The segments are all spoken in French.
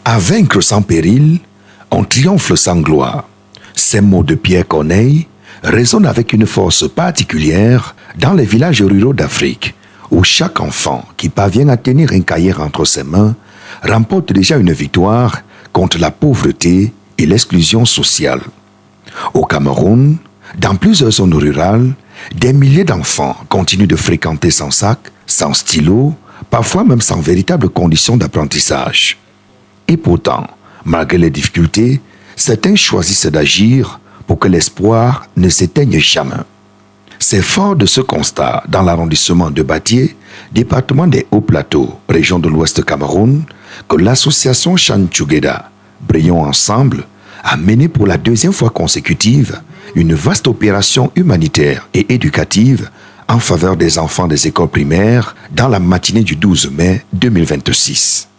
À vaincre sans péril, on triomphe sans gloire. Ces mots de Pierre Corneille résonnent avec une force particulière dans les villages ruraux d'Afrique, où chaque enfant qui parvient à tenir un cahier entre ses mains remporte déjà une victoire contre la pauvreté et l'exclusion sociale. Au Cameroun, dans plusieurs zones rurales, des milliers d'enfants continuent de fréquenter sans sac, sans stylo, parfois même sans véritable condition d'apprentissage. Et pourtant, malgré les difficultés, certains choisissent d'agir pour que l'espoir ne s'éteigne jamais. C'est fort de ce constat dans l'arrondissement de Batié, département des Hauts-Plateaux, région de l'Ouest Cameroun, que l'association Chan Tchougeda, Brillons Ensemble, a mené pour la deuxième fois consécutive une vaste opération humanitaire et éducative en faveur des enfants des écoles primaires dans la matinée du 12 mai 2026.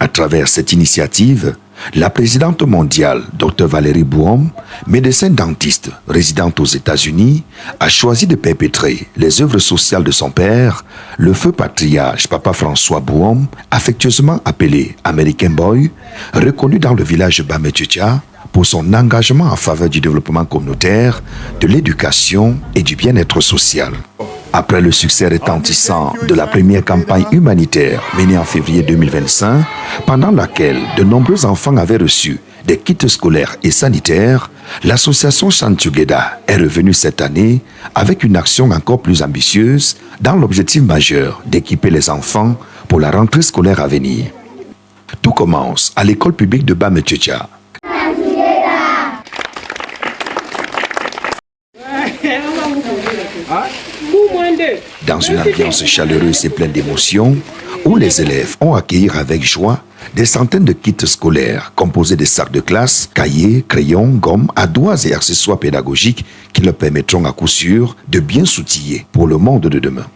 À travers cette initiative, la présidente mondiale, Dr Valérie Bouhom, médecin dentiste résidente aux États-Unis, a choisi de perpétrer les œuvres sociales de son père, le feu patriarche Papa François Bouhom, affectueusement appelé American Boy, reconnu dans le village Bametchicha pour son engagement en faveur du développement communautaire, de l'éducation et du bien-être social. Après le succès retentissant de la première campagne humanitaire menée en février 2025, pendant laquelle de nombreux enfants avaient reçu des kits scolaires et sanitaires, l'association Chan Tchougeda est revenue cette année avec une action encore plus ambitieuse dans l'objectif majeur d'équiper les enfants pour la rentrée scolaire à venir. Tout commence à l'école publique de Bametchicha. Dans une ambiance chaleureuse et pleine d'émotions, où les élèves ont accueilli avec joie des centaines de kits scolaires composés de sacs de classe, cahiers, crayons, gommes, ardoises et accessoires pédagogiques qui leur permettront à coup sûr de bien s'outiller pour le monde de demain.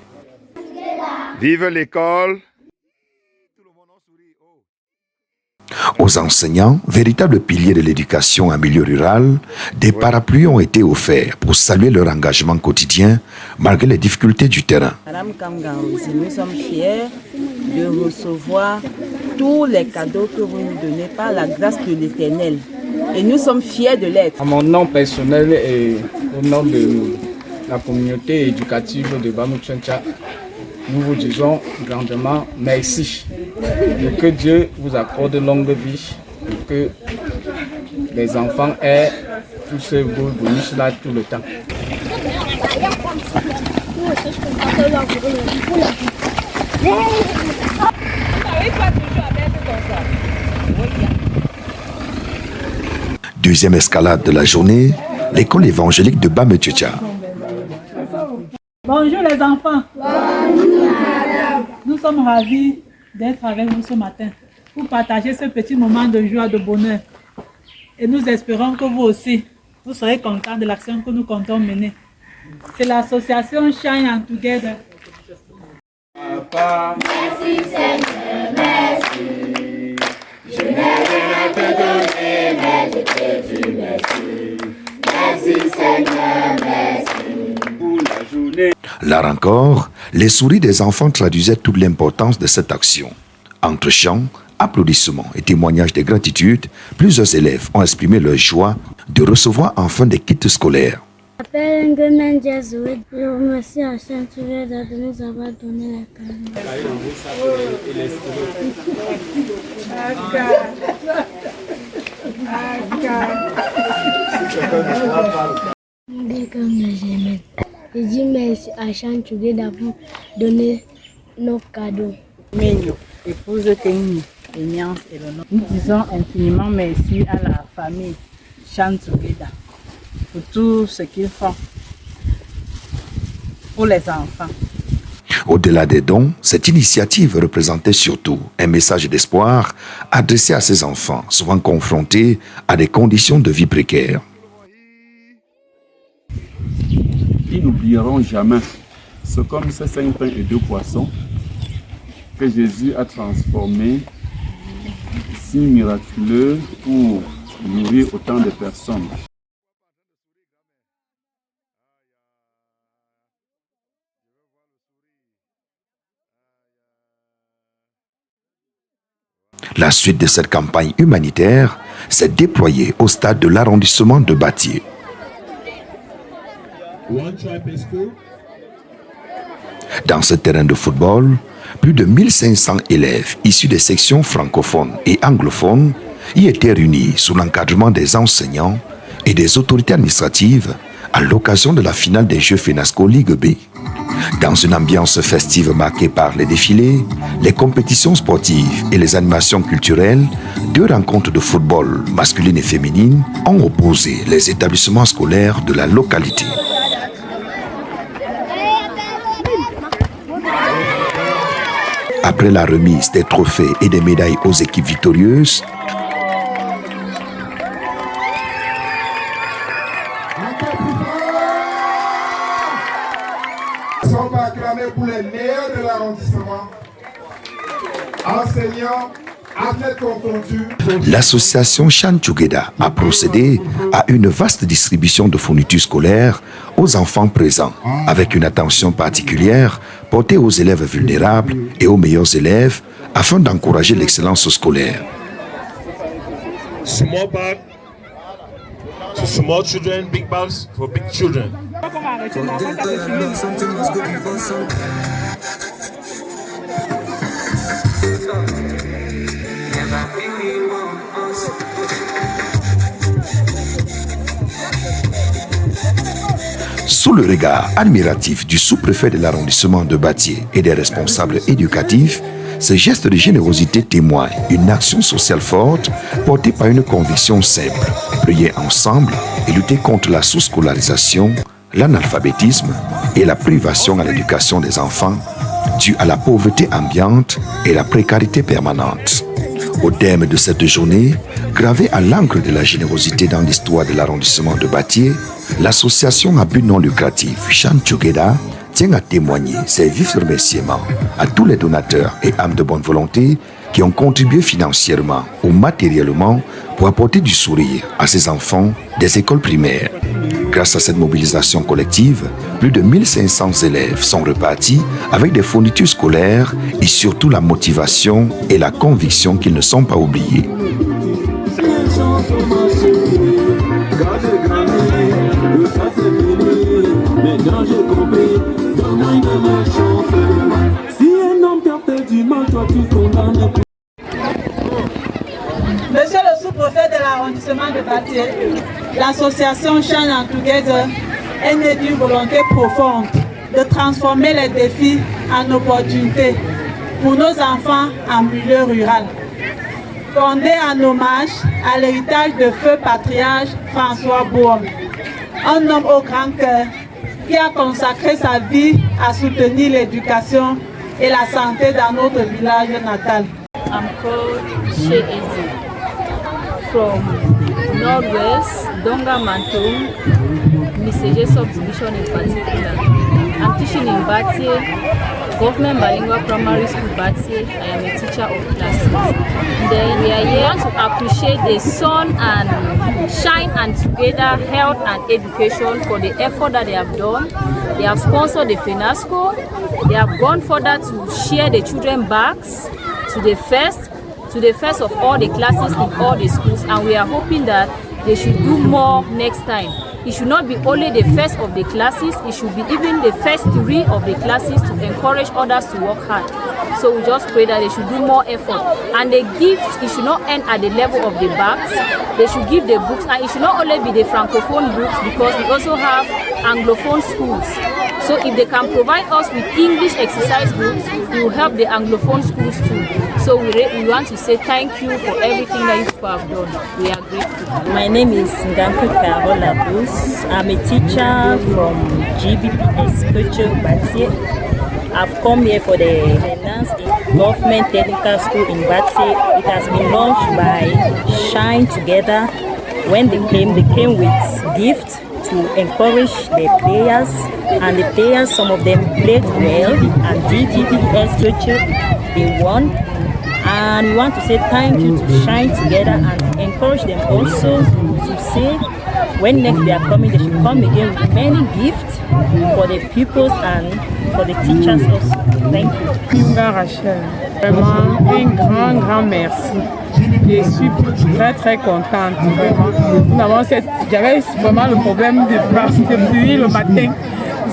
Vive l'école! Aux enseignants, véritables piliers de l'éducation en milieu rural, des parapluies ont été offerts pour saluer leur engagement quotidien malgré les difficultés du terrain. Madame Kamgarouzi, nous sommes fiers de recevoir tous les cadeaux que vous nous donnez par la grâce de l'Éternel. Et nous sommes fiers de l'être. À mon nom personnel et au nom de la communauté éducative de Bametchicha, nous vous disons grandement merci. Et que Dieu vous accorde longue vie et que les enfants aient tous ces beaux bonus-là tout le temps. Deuxième escalade de la journée, l'école évangélique de Bametchicha. Bonjour les enfants. Bonjour madame. Nous sommes ravis d'être avec vous ce matin pour partager ce petit moment de joie, de bonheur. Et nous espérons que vous aussi, vous serez contents de l'action que nous comptons mener. C'est l'association Shine Together. Papa, Merci Seigneur, merci. Je n'ai rien à te donner, mais je te dis merci. Merci Seigneur, merci. pour la journée. Là encore, les souris des enfants traduisaient toute l'importance de cette action. Entre chants, applaudissements et témoignages de gratitude, plusieurs élèves ont exprimé leur joie de recevoir enfin des kits scolaires. Je m'appelle Nguemen Diazoué. Je remercie à Chan Tchougeda de nous avoir donné la cadeau. Je dis merci à Chan Tchougeda pour donner nos cadeaux. Ménio, épouse Kenny, Agnès et l'honneur. Nous disons infiniment merci à la famille Chan Tchougeda pour tout ce qu'ils font pour les enfants. Au-delà des dons, cette initiative représentait surtout un message d'espoir adressé à ces enfants, souvent confrontés à des conditions de vie précaires. Ils n'oublieront jamais. C'est comme ces 5 pains et 2 poissons que Jésus a transformés, si miraculeux pour nourrir autant de personnes. La suite de cette campagne humanitaire s'est déployée au stade de l'arrondissement de Bathié. Dans ce terrain de football, plus de 1500 élèves issus des sections francophones et anglophones y étaient réunis sous l'encadrement des enseignants et des autorités administratives à l'occasion de la finale des Jeux FENASCO Ligue B. Dans une ambiance festive marquée par les défilés, les compétitions sportives et les animations culturelles, 2 rencontres de football masculines et féminines ont opposé les établissements scolaires de la localité. Après la remise des trophées et des médailles aux équipes victorieuses, On va acclamer pour les meilleurs de l'arrondissement, enseignants, athlètes confondus. L'association Chan Tchougeda a procédé à une vaste distribution de fournitures scolaires aux enfants présents, avec une attention particulière portée aux élèves vulnérables et aux meilleurs élèves afin d'encourager l'excellence scolaire. Small bag to small children, big bags for big children. Sous le regard admiratif du sous-préfet de l'arrondissement de Bathié et des responsables éducatifs, ce geste de générosité témoigne une action sociale forte portée par une conviction simple: prier ensemble et lutter contre la sous-scolarisation, l'analphabétisme et la privation à l'éducation des enfants due à la pauvreté ambiante et la précarité permanente. Au terme de cette journée, gravée à l'encre de la générosité dans l'histoire de l'arrondissement de Bathié, l'association à but non lucratif Chan Tchougeda tient à témoigner ses vifs remerciements à tous les donateurs et âmes de bonne volonté qui ont contribué financièrement ou matériellement pour apporter du sourire à ces enfants des écoles primaires. Grâce à cette mobilisation collective, plus de 1500 élèves sont repartis avec des fournitures scolaires et surtout la motivation et la conviction qu'ils ne sont pas oubliés. Monsieur le sous-préfet de l'arrondissement de Bathié, l'association Chan Tchougeda est née d'une volonté profonde de transformer les défis en opportunités pour nos enfants en milieu rural. Fondée en hommage à l'héritage de feu patriarche François Bouhomme, un homme au grand cœur qui a consacré sa vie à soutenir l'éducation et la santé dans notre village natal. I'm called Shea Ezi from Northwest, Donga Mantum, Miseje subdivision in particular. I'm teaching in Bathié, Government Bilingual Primary School Bathié. I am a teacher of classes. Then we are here to appreciate the Sun and Shine and Together Health and Education for the effort that they have done. They have sponsored the FENASCO. They have gone further to share the children bags to the first of all the classes in all the schools, and we are hoping that they should do more next time. It should not be only the first of the classes, it should be even the first 3 of the classes to encourage others to work hard. So we just pray that they should do more effort. And the gifts, it should not end at the level of the bags. They should give the books, and it should not only be the Francophone books, because we also have Anglophone schools. So if they can provide us with English exercise books, it will help the Anglophone schools too. So we want to say thank you for everything that you people have done. We are grateful. My name is Ngampu Carola Bruce. I'm a teacher from GBPS Culture Bathié. I've come here for the Enhanced Government Technical School in Bathié. It has been launched by Shine Together. When they came with gifts to encourage the players, and the players, some of them played well, and GBPS Culture, they won. And we want to say thank you to Shine Together and encourage them also to say when next they are coming, they should come again with many gifts for the pupils and for the teachers also. Thank you. Yunga Rachel, vraiment un grand merci. Je suis très contente. J'avais vraiment le problème depuis le matin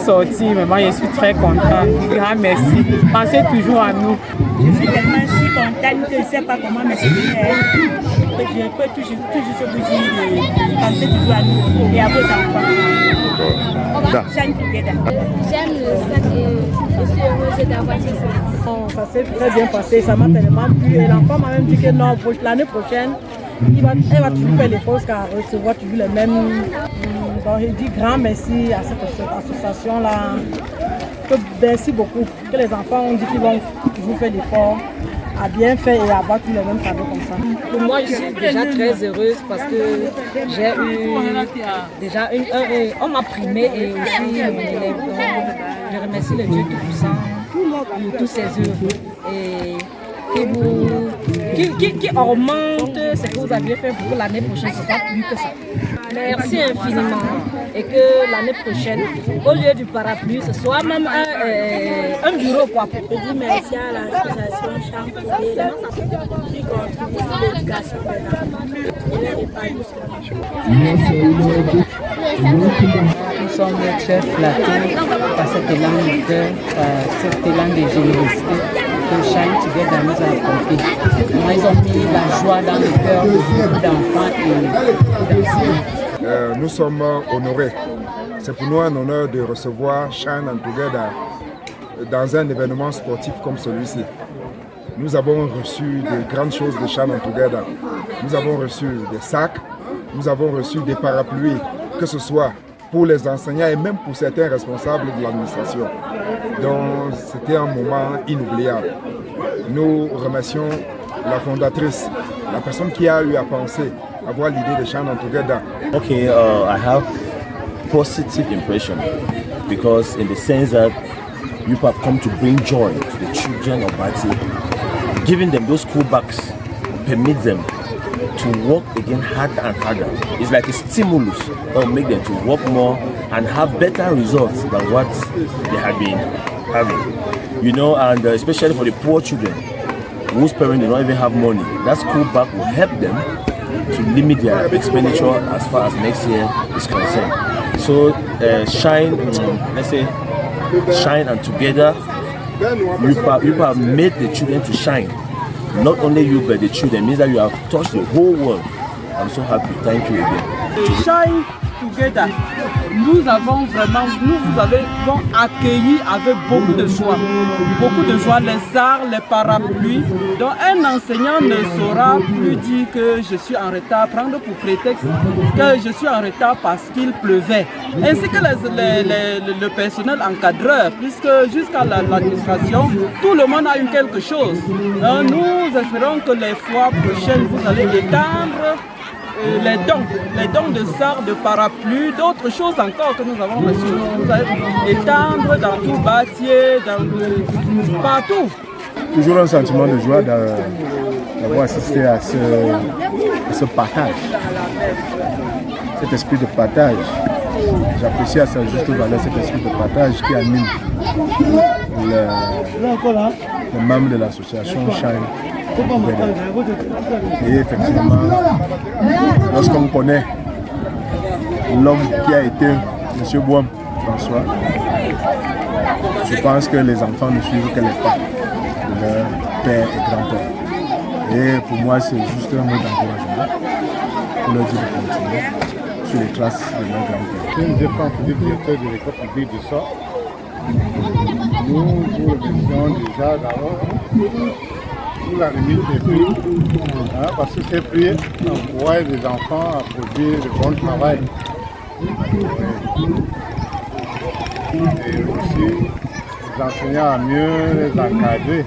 sorti. Vraiment, je suis très contente. Grand merci. Pensez toujours à nous. Je suis tellement si contente que je ne sais pas comment m'exprimer. Je peux toujours vous dire pensez toujours à nous et à vos enfants. Shine together. J'aime le sac et je suis heureuse d'avoir ce sac. Ça s'est très bien passé, ça m'a tellement plu. Et l'enfant m'a même dit que non, l'année prochaine, elle va toujours faire l'effort jusqu'à recevoir toujours les mêmes. Donc je dis grand merci à cette association-là. Merci beaucoup. Que les enfants ont dit qu'ils vont toujours faire l'effort à bien faire et avoir tous les mêmes cadeaux comme ça. Pour moi, je suis déjà très heureuse parce que j'ai eu déjà on m'a primé et aussi mon élève. Donc, je remercie le Dieu Tout-Puissant pour tous ses œuvres et qui augmente ce que vous aviez fait pour l'année prochaine. C'est pas plus que ça. Merci infiniment et que l'année prochaine, au lieu du parapluie, ce soit même un bureau quoi. Je dis merci à l'association Shine Together qui contribue à l'éducation Nous sommes très flattés par cet élan de cœur, par cet élan de générosité que Shine Together nous a apporté. Ils ont mis la joie dans le cœur d'enfants et d'enseignants. Nous sommes honorés. C'est pour nous un honneur de recevoir Shine Together dans un événement sportif comme celui-ci. Nous avons reçu de grandes choses de Shine Together. Nous avons reçu des sacs, nous avons reçu des parapluies, que ce soit pour les enseignants et même pour certains responsables de l'administration. Donc c'était un moment inoubliable. Nous remercions la fondatrice, la personne qui a eu à penser, avoir l'idée de Shine Together. Okay, I have positive impression because in the sense that you have come to bring joy to the children of Bati, giving them those school bags permit them to work again harder and harder. It's like a stimulus that will make them to work more and have better results than what they have been having. You know, and especially for the poor children whose parents do not even have money, that school bag will help them to limit their expenditure as far as next year is concerned. So Shine, let's say, Shine and Together, you have made the children to shine. Not only you but the children, means that you have touched the whole world. I'm so happy. Thank you again. Shine Together, nous vous avons accueilli avec beaucoup de joie les arts, les parapluies. Donc un enseignant ne saura plus dire que je suis en retard, prendre pour prétexte que je suis en retard parce qu'il pleuvait. Ainsi que le personnel encadreur, puisque jusqu'à l'administration, tout le monde a eu quelque chose. Nous espérons que les fois prochaines, vous allez étendre les dons de sarres, de parapluies, d'autres choses encore que nous avons reçues. Vous allez étendre dans tout Batié, partout. Toujours un sentiment de joie d'avoir assisté à ce partage, cet esprit de partage. J'apprécie à sa juste valeur cet esprit de partage qui anime les membres de l'association Shine. Et effectivement, lorsqu'on connaît l'homme qui a été M. Boum François, je pense que les enfants ne suivent que les pas de leur père et grand-père. Et pour moi, c'est juste un mot d'encouragement pour leur dire de continuer sur les traces de leur grand-père. Je suis le directeur de l'école publique du sort. Nous vous remercions déjà d'abord pour la remise des prix, parce que ces prix encouragent les enfants à produire de bon travail. Et aussi les enseignants à mieux les encadrer.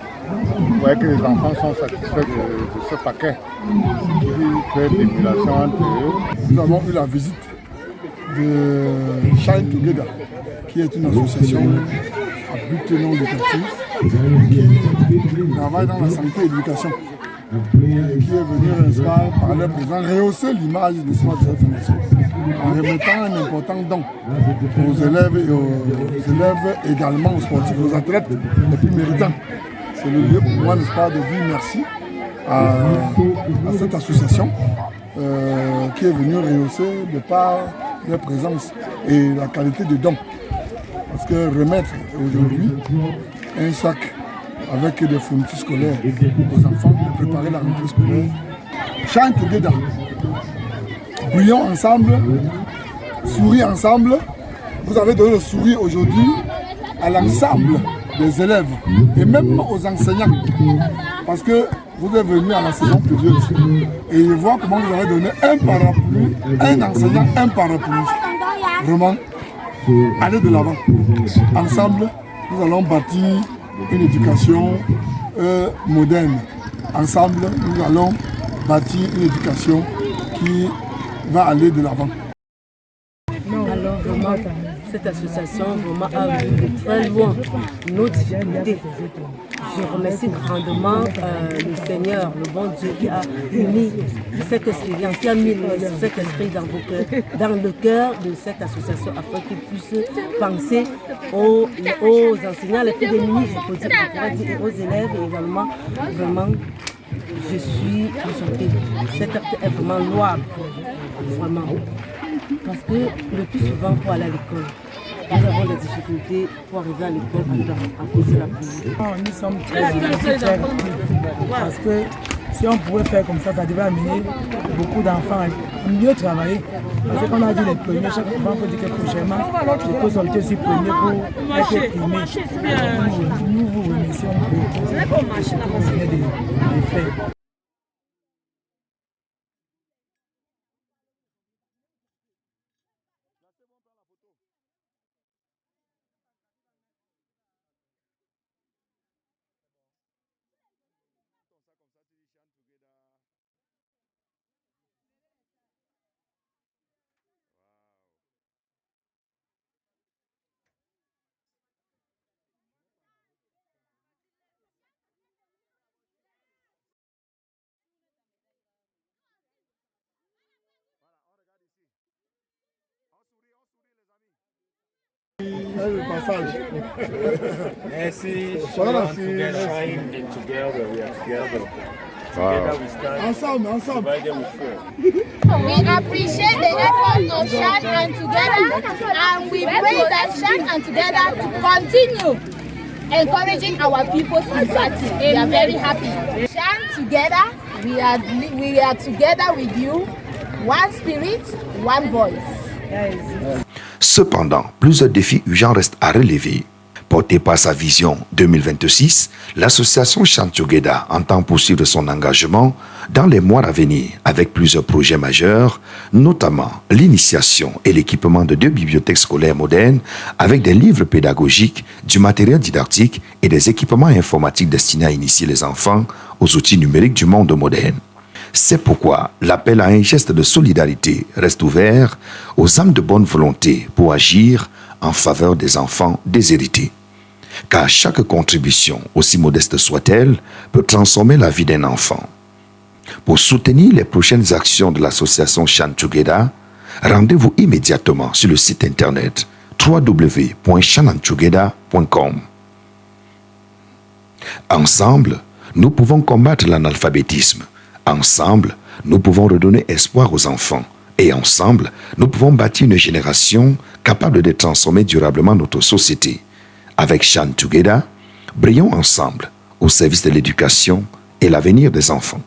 Vous voyez que les enfants sont satisfaits de ce paquet, ce qui crée de l'émulation entre eux. Nous avons eu la visite de Shine Together, qui est une association à but non lucratif qui travaille dans la santé et l'éducation, et qui est venue, n'est-ce pas, par leur présence, rehausser l'image de cette formation. en remettant un important don aux élèves et aux élèves également aux sportifs, aux athlètes les plus méritants. C'est le lieu pour moi, n'est-ce pas, de dire merci à cette association qui est venue rehausser de par leur présence et la qualité de dons. Parce que remettre aujourd'hui un sac avec des fournitures scolaires aux enfants pour préparer la rentrée scolaire. Shine together. Brillons ensemble, sourions ensemble. Vous avez donné le sourire aujourd'hui à l'ensemble des élèves et même aux enseignants. Parce que vous êtes venus à la saison pluvieuse et je vois comment vous avez donné un parapluie, un enseignant, un parapluie. Vraiment, allez de l'avant. Ensemble, nous allons bâtir une éducation moderne. Ensemble, nous allons bâtir une éducation qui va aller de l'avant. Alors vraiment, cette association vraiment a vu de très loin nos difficultés. Je remercie grandement le Seigneur, le bon Dieu qui a uni cette expérience, qui a mis cet esprit dans vos cœurs, dans le cœur de cette association afin qu'ils puissent penser aux enseignants les plus démunis, je peux dire, et aux élèves et également, vraiment, je suis enchantée. Cet acte est vraiment louable, vraiment. Parce que le plus souvent, pour aller à l'école, nous avons des difficultés pour arriver à l'école à cause de la pluie. Nous sommes très parce que si on pouvait faire comme ça devait amener beaucoup d'enfants à mieux travailler. Parce qu'on a dit les premiers, chaque enfant peut dire que prochainement, les causes ont été aussi premiers pour être primés. Nous vous remercions beaucoup de ce que vous venez de faire. Le passage. Merci. Ensemble. We appreciate the effort of Shine and Together, and we pray that Shine and Together to continue encouraging our people in practice. We are very happy. Shine Together, we are together with you, one spirit, one voice. Cependant, plusieurs défis urgents restent à relever. Portée par sa vision 2026, l'association Shine Together entend poursuivre son engagement dans les mois à venir avec plusieurs projets majeurs, notamment l'initiation et l'équipement de 2 bibliothèques scolaires modernes avec des livres pédagogiques, du matériel didactique et des équipements informatiques destinés à initier les enfants aux outils numériques du monde moderne. C'est pourquoi l'appel à un geste de solidarité reste ouvert aux âmes de bonne volonté pour agir en faveur des enfants déshérités. Car chaque contribution, aussi modeste soit-elle, peut transformer la vie d'un enfant. Pour soutenir les prochaines actions de l'association Shine Together, rendez-vous immédiatement sur le site internet www.shineandtogether.com. Ensemble, nous pouvons combattre l'analphabétisme. Ensemble, nous pouvons redonner espoir aux enfants. Et ensemble, nous pouvons bâtir une génération capable de transformer durablement notre société. Avec Shine Together, brillons ensemble au service de l'éducation et l'avenir des enfants.